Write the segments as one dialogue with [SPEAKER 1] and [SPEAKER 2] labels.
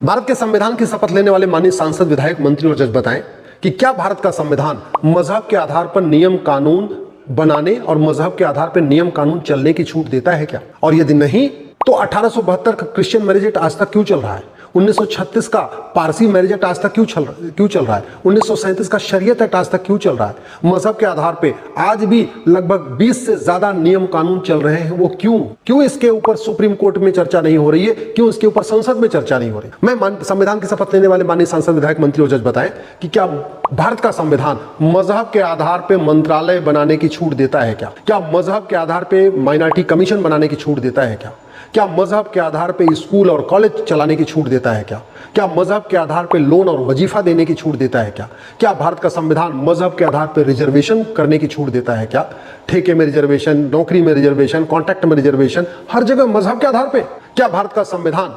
[SPEAKER 1] भारत के संविधान की शपथ लेने वाले माननीय सांसद, विधायक, मंत्री और जज बताएं कि क्या भारत का संविधान मजहब के आधार पर नियम कानून बनाने और मजहब के आधार पर नियम कानून चलने की छूट देता है क्या? और यदि नहीं तो 1872 का क्रिश्चियन मैरिज एक्ट आज तक क्यों चल रहा है? 1936 का पारसी मैरिज एक्ट आज तक क्यों चल रहा है? 1937 का शरीयत एक्ट आज तक क्यों चल रहा है? मजहब के आधार पे आज भी लगभग 20 से ज्यादा नियम कानून चल रहे हैं। वो क्यों इसके ऊपर सुप्रीम कोर्ट में चर्चा नहीं हो रही है? क्यों इसके ऊपर संसद में चर्चा नहीं हो रही? मैं संविधान की शपथ लेने वाले माननीय सांसद, विधायक, मंत्री और जज बताएं कि क्या भारत का संविधान मजहब के आधार पे मंत्रालय बनाने की छूट देता है क्या? क्या मजहब के आधार पे माइनॉरिटी कमीशन बनाने की छूट देता है क्या? क्या मजहब के आधार पे स्कूल और कॉलेज चलाने की छूट देता है क्या? क्या मजहब के आधार पे लोन और वजीफा देने की छूट देता है क्या? क्या भारत का संविधान मजहब के आधार पे रिजर्वेशन करने की छूट देता है क्या? ठेके में रिजर्वेशन, नौकरी में रिजर्वेशन, कॉन्ट्रैक्ट में रिजर्वेशन, हर जगह मजहब के आधार पे। क्या भारत का संविधान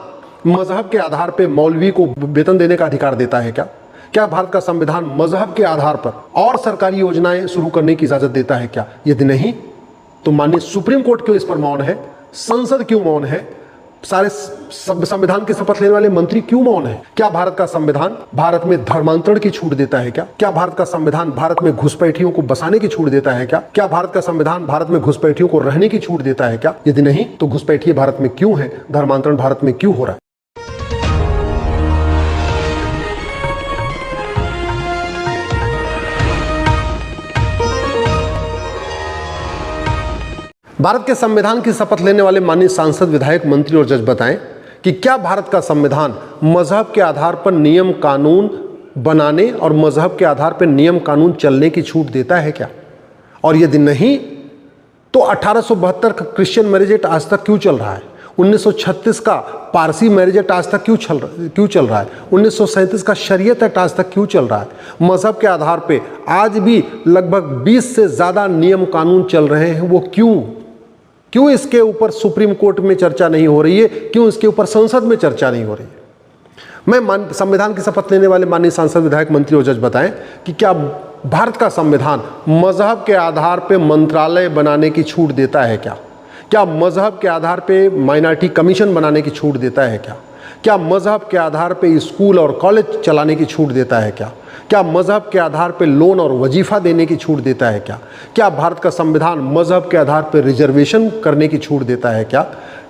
[SPEAKER 1] मजहब के आधार पे मौलवी को वेतन देने का अधिकार देता है क्या? क्या भारत का संविधान मजहब के आधार पर और सरकारी योजनाएं शुरू करने की इजाजत देता है क्या? यदि नहीं तो माननीय सुप्रीम कोर्ट क्यों इस पर मौन है? संसद क्यों मौन है? सारे संविधान की शपथ लेने वाले मंत्री क्यों मौन है? क्या भारत का संविधान भारत में धर्मांतरण की छूट देता है क्या? क्या भारत का संविधान भारत में घुसपैठियों को बसाने की छूट देता है क्या? क्या भारत का संविधान भारत में घुसपैठियों को रहने की छूट देता है क्या? यदि नहीं तो घुसपैठिए भारत में क्यों है? धर्मांतरण भारत में क्यों हो रहा है? भारत के संविधान की शपथ लेने वाले माननीय सांसद, विधायक, मंत्री और जज बताएं कि क्या भारत का संविधान मजहब के आधार पर नियम कानून बनाने और मजहब के आधार पर नियम कानून चलने की छूट देता है क्या? और यदि नहीं तो 1872 का क्रिश्चियन मैरिज एक्ट आज तक क्यों चल रहा है? 1936 का पारसी मैरिज एक्ट आज तक क्यों चल रहा है? 1937 का शरीयत एक्ट आज तक क्यों चल रहा है? मजहब के आधार पे आज भी लगभग 20 से ज्यादा नियम कानून चल रहे हैं। वो क्यों इसके ऊपर सुप्रीम कोर्ट में चर्चा नहीं हो रही है? क्यों इसके ऊपर संसद में चर्चा नहीं हो रही है? मैं संविधान की शपथ लेने वाले माननीय सांसद, विधायक, मंत्री और जज बताएं कि क्या भारत का संविधान मजहब के आधार पे मंत्रालय बनाने की छूट देता है क्या? क्या मजहब के आधार पे माइनॉरिटी कमीशन बनाने की छूट देता है क्या? क्या मजहब के आधार पे स्कूल और कॉलेज चलाने की छूट देता है क्या? क्या मजहब के आधार पे लोन और वजीफा देने की छूट देता है क्या? क्या भारत का संविधान मजहब के आधार पर रिजर्वेशन करने की छूट देता है क्या?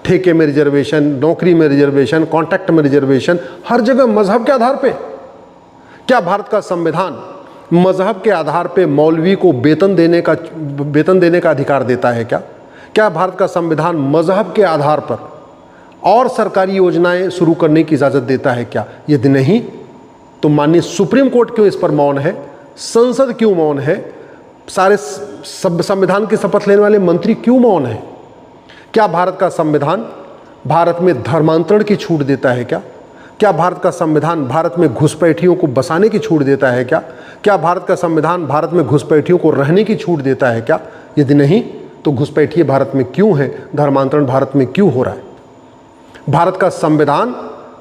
[SPEAKER 1] ठेके में रिजर्वेशन, नौकरी में रिजर्वेशन, कॉन्ट्रैक्ट में रिजर्वेशन, हर जगह मजहब के आधार पे। क्या भारत का संविधान मजहब के आधार पे मौलवी को वेतन देने का अधिकार देता है क्या? क्या भारत का संविधान मजहब के आधार पर और सरकारी योजनाएं शुरू करने की इजाजत देता है क्या? यदि नहीं तो माननीय सुप्रीम कोर्ट क्यों इस पर मौन है? संसद क्यों मौन है? सारे संविधान की शपथ लेने वाले मंत्री क्यों मौन है? क्या भारत का संविधान भारत में धर्मांतरण की छूट देता है क्या? क्या भारत का संविधान भारत में घुसपैठियों को बसाने की छूट देता है क्या? क्या भारत का संविधान भारत में घुसपैठियों को रहने की छूट देता है क्या? यदि नहीं तो घुसपैठिए भारत में क्यों है? धर्मांतरण भारत में क्यों हो रहा है? भारत का संविधान,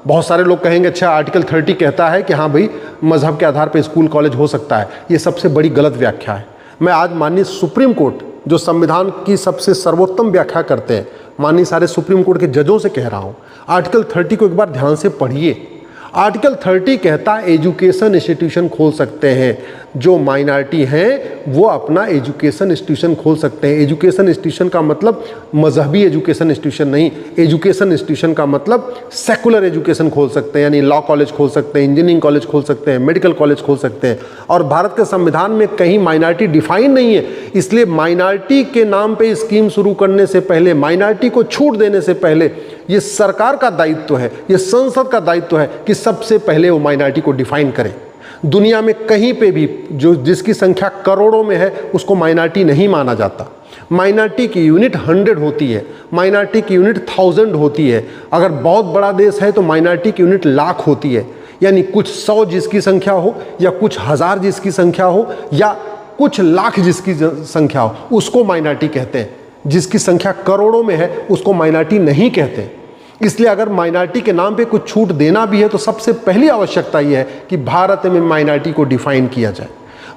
[SPEAKER 1] बहुत सारे लोग कहेंगे अच्छा आर्टिकल 30 कहता है कि हाँ भाई मजहब के आधार पर स्कूल कॉलेज हो सकता है। ये सबसे बड़ी गलत व्याख्या है। मैं आज माननीय सुप्रीम कोर्ट जो संविधान की सबसे सर्वोत्तम व्याख्या करते हैं, माननीय सारे सुप्रीम कोर्ट के जजों से कह रहा हूँ, आर्टिकल 30 को एक बार ध्यान से पढ़िए। आर्टिकल 30 कहता है एजुकेशन इंस्टीट्यूशन खोल सकते हैं, जो माइनॉरिटी हैं वो अपना एजुकेशन इंस्टीट्यूशन खोल सकते हैं। एजुकेशन इंस्टीट्यूशन का मतलब मजहबी एजुकेशन इंस्टीट्यूशन नहीं, एजुकेशन इंस्टीट्यूशन का मतलब सेकुलर एजुकेशन खोल सकते हैं, यानी लॉ कॉलेज खोल सकते हैं, इंजीनियरिंग कॉलेज खोल सकते हैं, मेडिकल कॉलेज खोल सकते हैं। और भारत के संविधान में कहीं माइनॉरिटी डिफाइन नहीं है, इसलिए माइनॉरिटी के नाम पे स्कीम शुरू करने से पहले, माइनॉरिटी को छूट देने से पहले ये सरकार का दायित्व है, ये संसद का दायित्व है कि सबसे पहले वो माइनॉरिटी को डिफाइन करे। दुनिया में कहीं पे भी जिसकी संख्या करोड़ों में है उसको माइनॉरिटी नहीं माना जाता। माइनॉरिटी की यूनिट 100 होती है, माइनॉरिटी की यूनिट 1000 होती है। अगर बहुत बड़ा देश है तो माइनॉरिटी की यूनिट लाख होती है, यानी कुछ 100 जिसकी संख्या हो या कुछ हज़ार जिसकी संख्या हो या कुछ लाख जिसकी संख्या हो, उसको माइनॉरिटी कहते हैं। जिसकी संख्या करोड़ों में है उसको माइनॉरिटी नहीं कहते। इसलिए अगर माइनॉरिटी के नाम पे कुछ छूट देना भी है तो सबसे पहली आवश्यकता यह है कि भारत में माइनॉरिटी को डिफाइन किया जाए।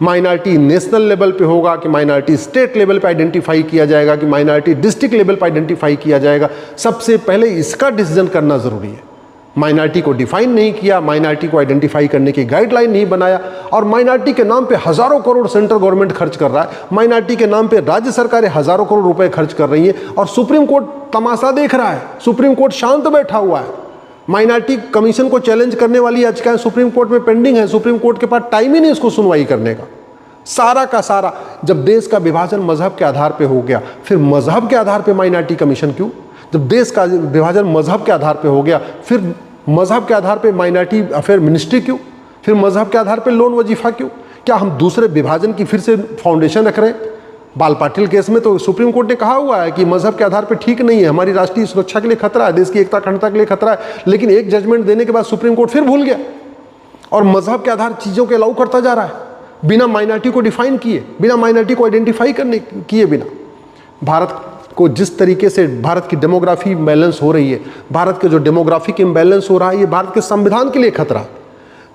[SPEAKER 1] माइनॉरिटी नेशनल लेवल पे होगा कि माइनॉरिटी स्टेट लेवल पे आइडेंटिफाई किया जाएगा कि माइनॉरिटी डिस्ट्रिक्ट लेवल पे आइडेंटिफाई किया जाएगा, सबसे पहले इसका डिसीजन करना ज़रूरी है। माइनॉरिटी को डिफाइन नहीं किया, माइनॉरिटी को आइडेंटिफाई करने की गाइडलाइन नहीं बनाया, और माइनॉरिटी के नाम पे हजारों करोड़ सेंट्रल गवर्नमेंट खर्च कर रहा है, माइनॉरिटी के नाम पे राज्य सरकारें हजारों करोड़ रुपए खर्च कर रही हैं, और सुप्रीम कोर्ट तमाशा देख रहा है, सुप्रीम कोर्ट शांत बैठा हुआ है। माइनॉरिटी कमीशन को चैलेंज करने वाली याचिकाएं सुप्रीम कोर्ट में पेंडिंग है, सुप्रीम कोर्ट के पास टाइम ही नहीं इसको सुनवाई करने का। सारा का सारा जब देश का विभाजन मजहब के आधार पे हो गया, फिर मजहब के आधार पे माइनॉरिटी कमीशन क्यों? जब देश का विभाजन मजहब के आधार पे हो गया, फिर मजहब के आधार पे माइनॉरिटी अफेयर मिनिस्ट्री क्यों? फिर मजहब के आधार पे लोन वजीफा क्यों? क्या हम दूसरे विभाजन की फिर से फाउंडेशन रख रहे हैं? बाल पाटिल केस में तो सुप्रीम कोर्ट ने कहा हुआ है कि मजहब के आधार पे ठीक नहीं है, हमारी राष्ट्रीय सुरक्षा के लिए खतरा है, देश की एकता अखंडता के लिए खतरा है, लेकिन एक जजमेंट देने के बाद सुप्रीम कोर्ट फिर भूल गया और मजहब के आधार चीज़ों के अलाउ करता जा रहा है, बिना माइनॉरिटी को डिफाइन किए, बिना माइनॉरिटी को आइडेंटिफाई करने किए बिना। भारत को जिस तरीके से भारत की डेमोग्राफी इम्बैलेंस हो रही है, भारत के जो डेमोग्राफिक इम्बैलेंस हो रहा है, ये भारत के संविधान के लिए खतरा।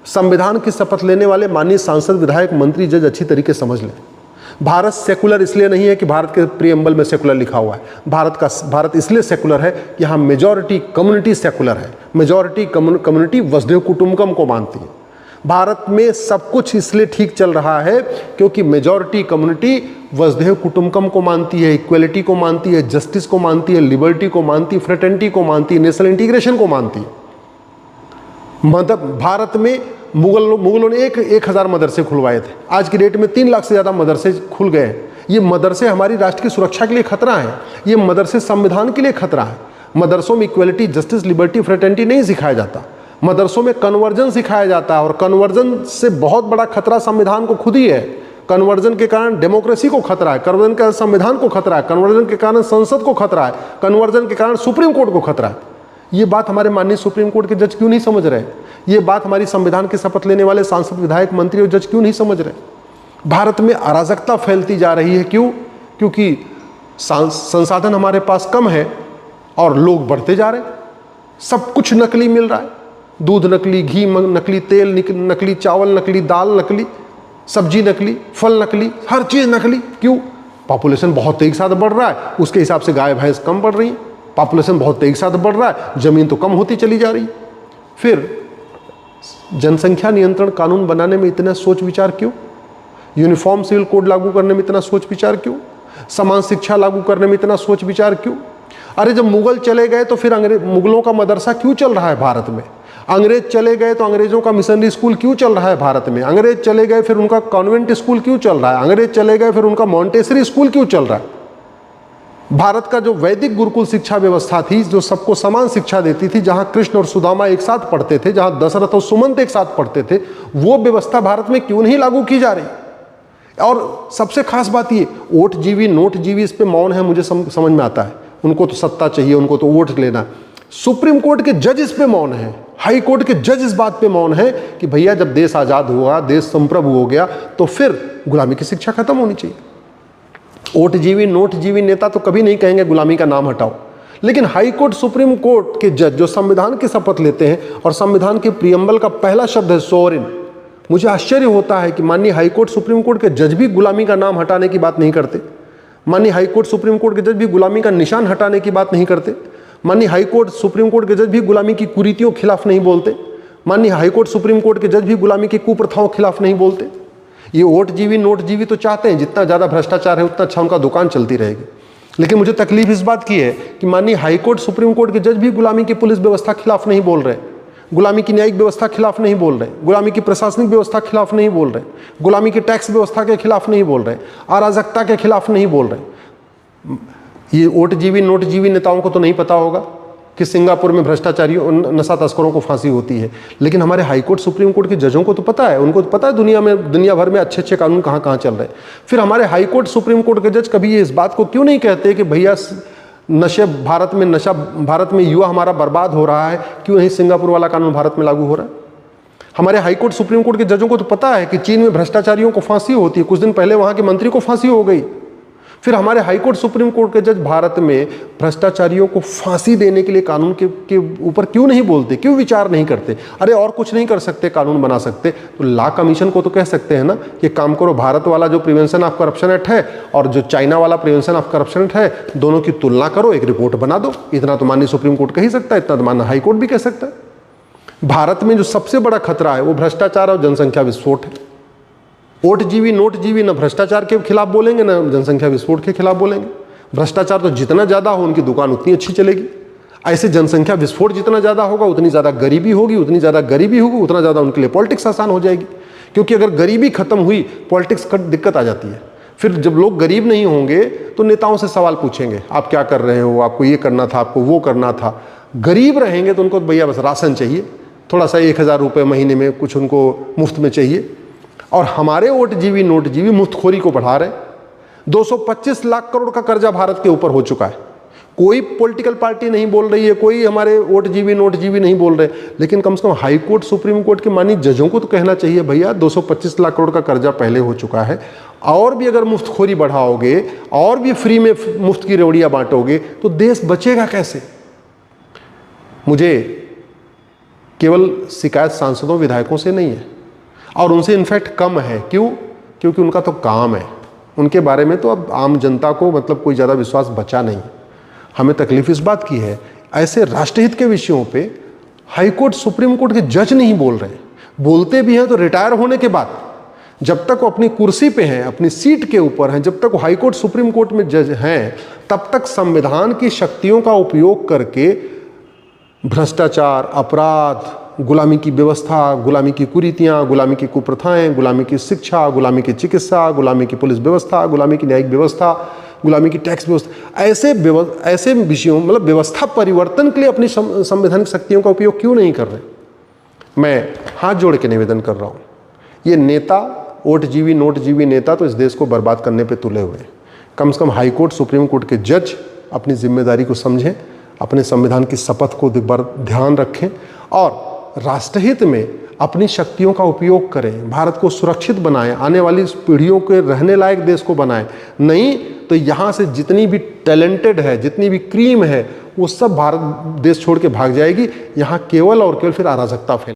[SPEAKER 1] संविधान की शपथ लेने वाले माननीय सांसद, विधायक, मंत्री, जज अच्छी तरीके से समझ लें, भारत सेकुलर इसलिए नहीं है कि भारत के प्रीएम्बल में सेकुलर लिखा हुआ है। भारत इसलिए सेकुलर है कि यहाँ मेजॉरिटी कम्युनिटी सेकुलर है, मेजॉरिटी कम्युनिटी वसुधैव कुटुंबकम को मानती है। भारत में सब कुछ इसलिए ठीक चल रहा है क्योंकि मेजॉरिटी कम्युनिटी वसुधैव कुटुंबकम को मानती है, इक्वलिटी को मानती है, जस्टिस को मानती है, लिबर्टी को मानती है, फ्रेटर्निटी को मानती है, नेशनल इंटीग्रेशन को मानती है। मतलब भारत में मुगलों ने 1000 मदरसे खुलवाए थे, आज की डेट में 3 लाख से ज़्यादा मदरसे खुल गए हैं। ये मदरसे हमारी राष्ट्र की सुरक्षा के लिए खतरा है, ये मदरसे संविधान के लिए खतरा है। मदरसों में इक्वलिटी, जस्टिस, लिबर्टी, फ्रेटर्निटी नहीं सिखाया जाता, मदरसों में कन्वर्जन सिखाया जाता है, और कन्वर्जन से बहुत बड़ा खतरा संविधान को खुद ही है। कन्वर्जन के कारण डेमोक्रेसी को खतरा है, कन्वर्जन के कारण संविधान को खतरा है, कन्वर्जन के कारण संसद को खतरा है, कन्वर्जन के कारण सुप्रीम कोर्ट को खतरा है। ये बात हमारे माननीय सुप्रीम कोर्ट के जज क्यों नहीं समझ रहे? ये बात हमारी संविधान की शपथ लेने वाले सांसद, विधायक, मंत्री और जज क्यों नहीं समझ रहे? भारत में अराजकता फैलती जा रही है, क्यों? क्योंकि संसाधन हमारे पास कम है और लोग बढ़ते जा रहे हैं, सब कुछ नकली मिल रहा है, दूध नकली, घी नकली, तेल नकली, चावल नकली, दाल नकली, सब्जी नकली, फल नकली, हर चीज़ नकली। क्यों? पॉपुलेशन बहुत तेजी के साथ बढ़ रहा है, उसके हिसाब से गाय भैंस कम बढ़ रही है। पॉपुलेशन बहुत तेजी के साथ बढ़ रहा है, ज़मीन तो कम होती चली जा रही है। फिर जनसंख्या नियंत्रण कानून बनाने में इतना सोच विचार क्यों? यूनिफॉर्म सिविल कोड लागू करने में इतना सोच विचार क्यों? समान शिक्षा लागू करने में इतना सोच विचार क्यों? अरे जब मुगल चले गए तो फिर मुगलों का मदरसा क्यों चल रहा है भारत में? अंग्रेज चले गए तो अंग्रेजों का मिशनरी स्कूल क्यों चल रहा है भारत में? अंग्रेज चले गए फिर उनका कॉन्वेंट स्कूल क्यों चल रहा है? अंग्रेज चले गए फिर उनका मॉन्टेसरी स्कूल क्यों चल रहा है? भारत का जो वैदिक गुरुकुल शिक्षा व्यवस्था थी, जो सबको समान शिक्षा देती थी, जहां कृष्ण और सुदामा एक साथ पढ़ते थे, जहां दशरथ और सुमंत एक साथ पढ़ते थे, वो व्यवस्था भारत में क्यों नहीं लागू की जा रही? और सबसे खास बात ये, वोट जीवी नोट जीवी इस पे मौन है, मुझे समझ में आता है। उनको तो सत्ता चाहिए, उनको तो वोट लेना है। सुप्रीम कोर्ट के जज इस पे मौन है, हाई कोर्ट के जज इस बात पे मौन है कि भैया जब देश आज़ाद हुआ, देश संप्रभु हो गया, तो फिर गुलामी की शिक्षा खत्म होनी चाहिए। वोट जीवी नोट जीवी नेता तो कभी नहीं कहेंगे गुलामी का नाम हटाओ, लेकिन हाई कोर्ट, सुप्रीम कोर्ट के जज जो संविधान की शपथ लेते हैं और संविधान के प्रीएम्बल का पहला शब्द है सोवरेन, मुझे आश्चर्य होता है कि माननीय हाई कोर्ट, सुप्रीम कोर्ट के जज भी गुलामी का नाम हटाने की बात नहीं करते। माननीय हाई कोर्ट, सुप्रीम कोर्ट के जज भी गुलामी का निशान हटाने की बात नहीं करते। माननीय हाई कोर्ट, सुप्रीम कोर्ट के जज भी गुलामी की कुरीतियों के खिलाफ नहीं बोलते। माननीय हाई कोर्ट, सुप्रीम कोर्ट के जज भी गुलामी की कुप्रथाओं के खिलाफ नहीं बोलते। ये वोट जीवी नोट जीवी तो चाहते हैं, जितना ज़्यादा भ्रष्टाचार है उतना अच्छा उनका दुकान चलती रहेगी। लेकिन मुझे तकलीफ इस बात की है कि माननीय हाई कोर्ट, सुप्रीम कोर्ट के जज भी गुलामी की पुलिस व्यवस्था के खिलाफ नहीं बोल रहे, गुलामी की न्यायिक व्यवस्था के खिलाफ नहीं बोल रहे, गुलामी की प्रशासनिक व्यवस्था के खिलाफ नहीं बोल रहे, गुलामी की टैक्स व्यवस्था के खिलाफ नहीं बोल रहे, अराजकता के खिलाफ नहीं बोल रहे। ये वोट जीवी नोट जीवी नेताओं को तो नहीं पता होगा कि सिंगापुर में भ्रष्टाचारियों, नशा तस्करों को फांसी होती है, लेकिन हमारे हाई कोर्ट, सुप्रीम कोर्ट के जजों को तो पता है, उनको तो पता है दुनिया भर में अच्छे अच्छे कानून कहाँ कहाँ चल रहे हैं। फिर हमारे हाई कोर्ट, सुप्रीम कोर्ट के जज कभी ये इस बात को क्यों नहीं कहते कि भैया नशा भारत में युवा हमारा बर्बाद हो रहा है, क्यों नहीं सिंगापुर वाला कानून भारत में लागू हो रहा है? हमारे हाई कोर्ट, सुप्रीम कोर्ट के जजों को तो पता है कि चीन में भ्रष्टाचारियों को फांसी होती है, कुछ दिन पहले वहाँ के मंत्री को फांसी हो गई। फिर हमारे हाई कोर्ट, सुप्रीम कोर्ट के जज भारत में भ्रष्टाचारियों को फांसी देने के लिए कानून के ऊपर क्यों नहीं बोलते, क्यों विचार नहीं करते? अरे और कुछ नहीं कर सकते, कानून बना सकते तो लॉ कमीशन को तो कह सकते हैं ना कि काम करो, भारत वाला जो प्रिवेंशन ऑफ करप्शन एक्ट है और जो चाइना वाला प्रिवेंशन ऑफ करप्शन एक्ट है, दोनों की तुलना करो, एक रिपोर्ट बना दो। इतना तो माननीय सुप्रीम कोर्ट कह ही सकता है, इतना तो माननीय हाई कोर्ट भी कह सकता है। भारत में जो सबसे बड़ा खतरा है वो भ्रष्टाचार और जनसंख्या विस्फोट है। वोट जीवी नोट जीवी, न भ्रष्टाचार के खिलाफ बोलेंगे न जनसंख्या विस्फोट के खिलाफ बोलेंगे। भ्रष्टाचार तो जितना ज़्यादा हो उनकी दुकान उतनी अच्छी चलेगी। ऐसे जनसंख्या विस्फोट जितना ज़्यादा होगा उतनी ज़्यादा गरीबी होगी, उतनी ज़्यादा गरीबी होगी उतना ज़्यादा उनके लिए पॉलिटिक्स आसान हो जाएगी। क्योंकि अगर गरीबी खत्म हुई पॉलिटिक्स का दिक्कत आ जाती है। फिर जब लोग गरीब नहीं होंगे तो नेताओं से सवाल पूछेंगे, आप क्या कर रहे हो, आपको ये करना था, आपको वो करना था। गरीब रहेंगे तो उनको भैया बस राशन चाहिए, थोड़ा सा 1000 रुपये महीने में कुछ उनको मुफ्त में चाहिए। और हमारे वोट जीवी नोट जीवी मुफ्तखोरी को बढ़ा रहे। 225 लाख करोड़ का कर्जा भारत के ऊपर हो चुका है। कोई पॉलिटिकल पार्टी नहीं बोल रही है, कोई हमारे वोट जीवी नोट जीवी नहीं बोल रहे, लेकिन कम से कम हाई कोर्ट सुप्रीम कोर्ट के माननीय जजों को तो कहना चाहिए भैया 225 लाख करोड़ का कर्जा पहले हो चुका है, और भी अगर मुफ्तखोरी बढ़ाओगे और भी फ्री में मुफ्त की रेवड़ियाँ बांटोगे तो देश बचेगा कैसे। मुझे केवल शिकायत सांसदों विधायकों से नहीं है, और उनसे इनफैक्ट कम है। क्यों? क्योंकि उनका तो काम है, उनके बारे में तो अब आम जनता को मतलब कोई ज़्यादा विश्वास बचा नहीं। हमें तकलीफ इस बात की है ऐसे राष्ट्रहित के विषयों पे हाई कोर्ट सुप्रीम कोर्ट के जज नहीं बोल रहे, बोलते भी हैं तो रिटायर होने के बाद। जब तक वो अपनी कुर्सी पे हैं, अपनी सीट के ऊपर हैं, जब तक वो हाई कोर्ट सुप्रीम कोर्ट में जज हैं, तब तक संविधान की शक्तियों का उपयोग करके भ्रष्टाचार, अपराध, गुलामी की व्यवस्था, गुलामी की कुरीतियाँ, गुलामी की कुप्रथाएं, गुलामी की शिक्षा, गुलामी की चिकित्सा, गुलामी की पुलिस व्यवस्था, गुलामी की न्यायिक व्यवस्था, गुलामी की टैक्स व्यवस्था, ऐसे विषयों मतलब व्यवस्था परिवर्तन के लिए अपनी संवैधानिक शक्तियों का उपयोग क्यों नहीं कर रहे। मैं हाथ जोड़ के निवेदन कर रहा हूँ, ये नेता वोट जीवी नोट जीवी नेता तो इस देश को बर्बाद करने पे तुले हुए हैं। कम से कम हाई कोर्ट सुप्रीम कोर्ट के जज अपनी जिम्मेदारी को समझें, अपने संविधान की शपथ को ध्यान रखें और राष्ट्रहित में अपनी शक्तियों का उपयोग करें, भारत को सुरक्षित बनाएं, आने वाली पीढ़ियों के रहने लायक देश को बनाएं। नहीं तो यहाँ से जितनी भी टैलेंटेड है, जितनी भी क्रीम है, वो सब भारत देश छोड़ के भाग जाएगी। यहाँ केवल और केवल फिर अराजकता फैल